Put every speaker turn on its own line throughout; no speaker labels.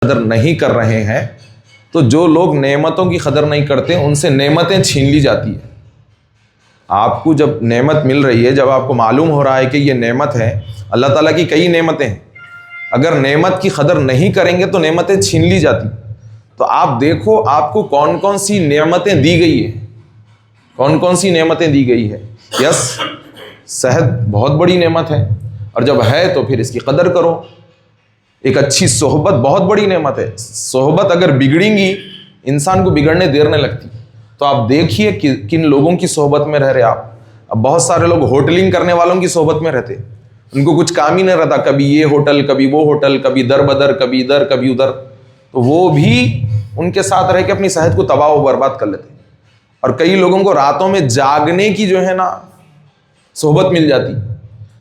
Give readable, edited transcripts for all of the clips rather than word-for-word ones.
कदर नहीं कर रहे हैं, तो जो लोग नेमतों की कदर नहीं करते उनसे नेमतें छीन ली जाती है। आपको जब नेमत मिल रही है, जब आपको मालूम हो रहा है कि ये नेमत है, अल्लाह ताला की कई नेमतें हैं, अगर नेमत की कदर नहीं करेंगे तो नेमतें छीन ली जाती। तो आप देखो आपको कौन कौन सी नेमतें दी गई है, कौन कौन सी नेमतें दी गई है। यस, सेहत बहुत बड़ी नेमत है, और जब है तो फिर इसकी कदर करो। एक अच्छी सोहबत बहुत बड़ी नेमत है। सोहबत अगर बिगड़ेंगी, इंसान को बिगड़ने देर नहीं लगती। तो आप देखिए कि किन लोगों की सोहबत में रह रहे आप। अब बहुत सारे लोग होटलिंग करने वालों की सोहबत में रहते, उनको कुछ काम ही नहीं रहता, कभी ये होटल, कभी वो होटल, कभी दर बदर, कभी इधर कभी उधर, तो वो भी उनके साथ रह के अपनी सेहत को तबाह व बर्बाद कर लेते। और कई लोगों को रातों में जागने की जो है ना सोहबत मिल जाती,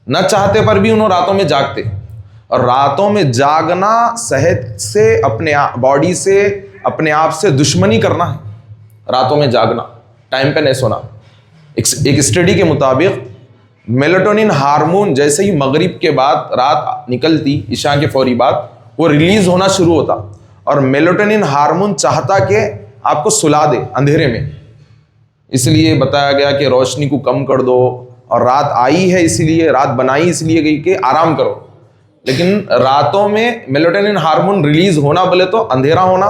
न चाहते पर भी उन्होंने रातों में जागते। और रातों में जागना सेहत से, अपने बॉडी से, अपने आप से दुश्मनी करना है। रातों में जागना, टाइम पे नहीं सोना। एक स्टडी के मुताबिक मेलाटोनिन हार्मोन जैसे ही मगरिब के बाद रात निकलती, इशा के फौरी बाद वो रिलीज होना शुरू होता, और मेलाटोनिन हार्मोन चाहता कि आपको सुला दे अंधेरे में। इसलिए बताया गया कि रोशनी को कम कर दो, और रात आई है इसीलिए, रात बनाई इसलिए गई कि आराम करो। लेकिन रातों में मेलाटोनिन हार्मोन रिलीज होना बोले तो अंधेरा होना,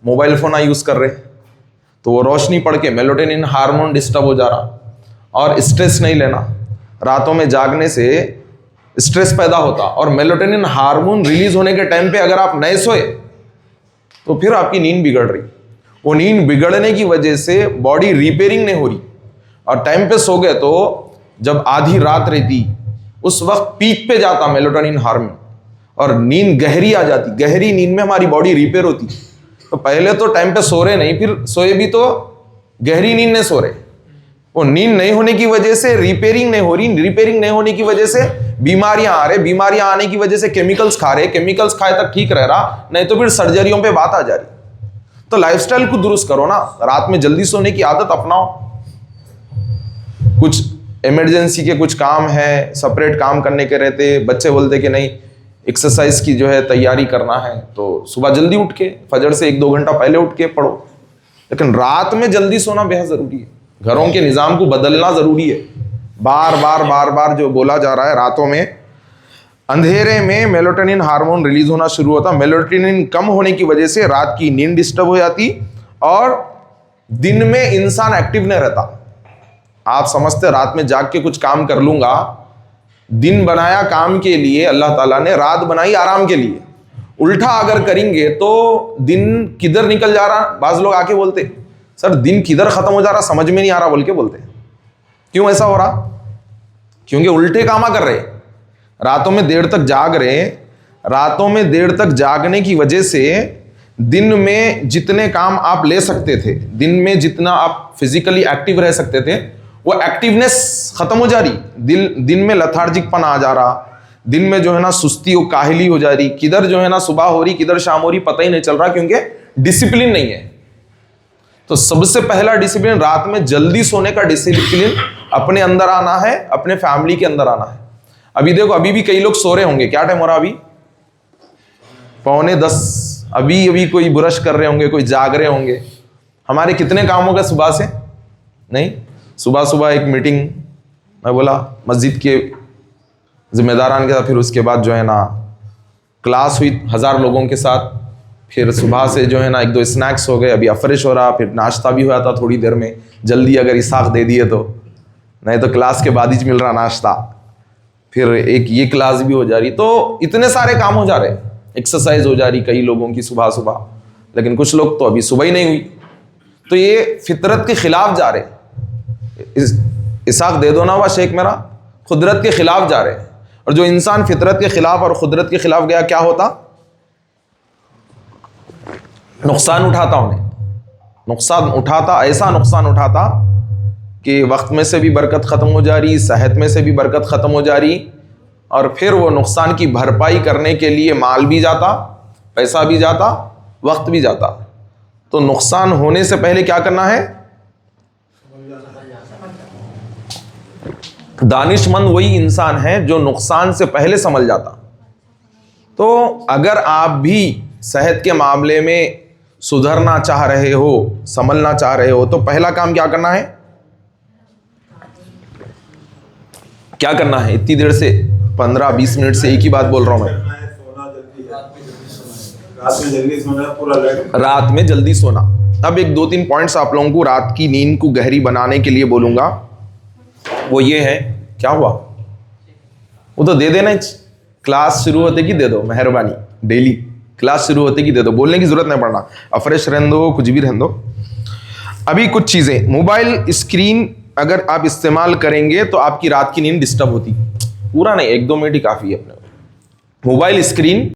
मोबाइल फोन यूज कर रहे, तो वो रोशनी पड़ के मेलाटोनिन हार्मोन डिस्टर्ब हो जा रहा। और स्ट्रेस नहीं लेना, रातों में जागने से स्ट्रेस पैदा होता, और मेलाटोनिन हार्मोन रिलीज होने के टाइम पे अगर आप नहीं सोए तो फिर आपकी नींद बिगड़ रही। वो नींद बिगड़ने की वजह से बॉडी रिपेयरिंग नहीं हो रही, और टाइम पे सो गए तो जब आधी रात रहती उस वक्त पीक पे जाता मेलाटोनिन हार्मोन, और नींद गहरी आ जाती। गहरी नींद में हमारी बॉडी रिपेयर होती। तो पहले तो टाइम पे सो रहे नहीं, फिर सोए भी तो गहरी नींद नहीं सो रहे। वो नींद नहीं होने की वजह से रिपेयरिंग नहीं हो रही, रिपेयरिंग नहीं होने की वजह से बीमारियां आ रही, बीमारियां आने की वजह से केमिकल्स खा रहे, केमिकल्स खाए तक ठीक रह रहा, नहीं तो फिर सर्जरियों पे बात आ जा रही। तो लाइफस्टाइल को दुरुस्त करो ना, रात में जल्दी सोने की आदत अपनाओ। कुछ इमरजेंसी के कुछ काम है, सेपरेट काम करने के रहते, बच्चे बोलते कि नहीं एक्सरसाइज की जो है तैयारी करना है, तो सुबह जल्दी उठ के फजर से 1-2 घंटा पहले उठ के पढ़ो। लेकिन रात में जल्दी सोना बेहद जरूरी है। घरों के निज़ाम को बदलना जरूरी है। बार बार जो बोला जा रहा है, रातों में अंधेरे में मेलाटोनिन हार्मोन रिलीज होना शुरू होता। मेलाटोनिन कम होने की वजह से रात की नींद डिस्टर्ब हो जाती, और दिन में इंसान एक्टिव नहीं रहता। आप समझते रात में जाग के कुछ काम कर लूंगा, दिन बनाया काम के लिए, अल्लाह ताला ने रात बनाई आराम के लिए। उल्टा अगर करेंगे तो दिन किधर निकल जा रहा, बाज लोग आके बोलते सर दिन किधर खत्म हो जा रहा, समझ में नहीं आ रहा बोल के बोलते। क्यों ऐसा हो रहा? क्योंकि उल्टे कामा कर रहे, रातों में देर तक जाग रहे। रातों में देर तक जागने की वजह से दिन में जितने काम आप ले सकते थे, दिन में जितना आप फिजिकली एक्टिव रह सकते थे, वो एक्टिवनेस खत्म हो जा रही। दिन में लथार्जिकपन आ जा रहा, दिन में जो है ना सुस्ती और काहली हो जा रही, किधर जो है ना सुबह हो रही किधर शाम हो रही पता ही नहीं चल रहा, क्योंकि डिसिप्लिन नहीं है। तो सबसे पहला डिसिप्लिन रात में जल्दी सोने का डिसिप्लिन अपने अंदर आना है, अपने फैमिली के अंदर आना है। अभी देखो, अभी भी कई लोग सो रहे होंगे, क्या टाइम हो रहा अभी? 9:45। अभी कोई ब्रश कर रहे होंगे, कोई जाग रहे होंगे। हमारे कितने काम हो गए सुबह से? नहीं, सुबह एक मीटिंग, मैं बोला मस्जिद के जिम्मेदारान के साथ, फिर उसके बाद जो है ना क्लास हुई 1000 लोगों के साथ, फिर सुबह से जो है ना 1-2 स्नैक्स हो गए, अभी अफरेश हो रहा, फिर नाश्ता भी हुआ था थोड़ी देर में, जल्दी अगर इसाक दे दिए तो, नहीं तो क्लास के बाद ही मिल रहा नाश्ता, फिर एक ये क्लास भी हो जा रही। तो इतने सारे काम हो जा रहे, एक्सरसाइज हो जा रही कई लोगों की सुबह। लेकिन कुछ लोग तो अभी सुबह ही नहीं हुई, तो ये फितरत के खिलाफ जा रहे। इसाक दे दो ना वह शेख मेरा, खुदरत के खिलाफ जा रहे। और जो इंसान फितरत के खिलाफ और खुदरत के खिलाफ गया, क्या होता? नुकसान उठाता, उन्हें नुकसान उठाता, ऐसा नुकसान उठाता कि वक्त में से भी बरकत ख़त्म हो जा रही, सेहत में से भी बरकत ख़त्म हो जा रही, और फिर वो नुकसान की भरपाई करने के लिए माल भी जाता, पैसा भी जाता, वक्त भी जाता। तो नुकसान होने से पहले क्या करना है? दानिशमंद वही इंसान है जो नुकसान से पहले संभल जाता। तो अगर आप भी सेहत के मामले में सुधरना चाह रहे हो, संभलना चाह रहे हो, तो पहला काम क्या करना है? क्या करना है? इतनी देर से 15-20 मिनट से एक ही बात बोल रहा हूं मैं। रात में जल्दी सोना। अब एक 2-3 पॉइंट्स आप लोगों को रात की नींद को गहरी बनाने के लिए बोलूंगा। वो ये है, क्या हुआ? वो तो दे देना, क्लास शुरू होते की दे दो, मेहरबानी। डेली क्लास शुरू होते की दे दो, बोलने की जरूरत नहीं पड़ना। अफ्रेश रहने दो, कुछ भी रहने दो। अभी कुछ चीजें, मोबाइल स्क्रीन अगर आप इस्तेमाल करेंगे तो आपकी रात की नींद डिस्टर्ब होती। पूरा नहीं, 1-2 मिनट ही काफी है अपने। Mobile screen